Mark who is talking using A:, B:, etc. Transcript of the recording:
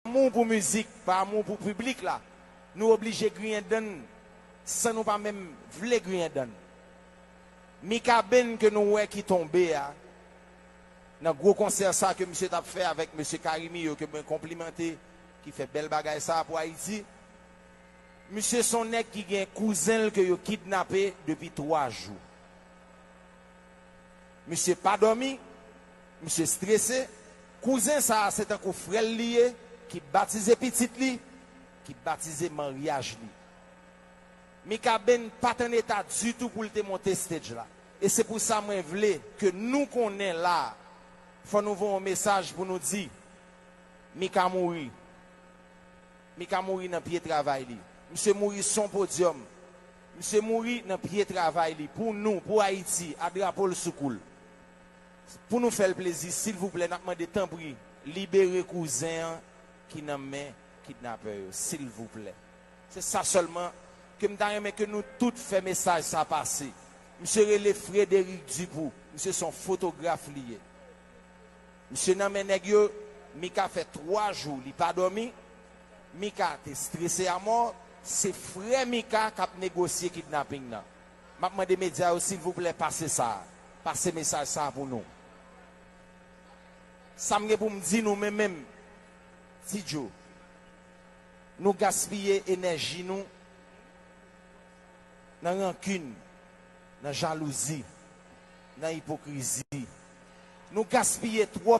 A: amour pour musique, par amour pour public là, nous obligés de donner sans nous pas même vouloir rien donner. Mika Ben que nous ouais qui tombé dans gros concert ça que monsieur t'a fait avec monsieur Karimi que me complimenté qui fait belle bagaille ça pour Haïti. Monsieur son nèg qui gen cousin que yo kidnappé depuis 3 jours. Monsieur pas dormi, monsieur stressé. Cousin ça c'est un frère lié qui baptisé petite li, qui baptisé mariage li. Mika Ben pas en état du tout pour te monter stage là. Et c'est pour ça que je voulais que nous connaissons là, faut nous voir un message pour nous dire, Mika mouri. Mika mouri dans pied travail li. Monsieur mouri son podium. Monsieur mouri dans pied travail li pour nous, pour Haïti, à drapeau le soukoul. Pour nous faire le plaisir, s'il vous plaît, n'a demandé temps pour libérer cousin qui n'a main kidnappeur, s'il vous plaît. C'est ça seulement que me que nous tous fait message ça passer. Monsieur Relé Frédéric Dupou, monsieur son photographe lié. Monsieur Namenegyo, Mika fait 3 jours, il pas dormi. Mika t'es stressé à mort. C'est frère Mika qui a négocié kidnapping là. M'a demandé aux médias s'il vous plaît passez ça. Passez message ça pour nous. Ça me pour me dire nous même Tidjo. Nous gaspiller énergie nous dans rancune, dans jalousie, dans hypocrisie. Nous gaspiller trop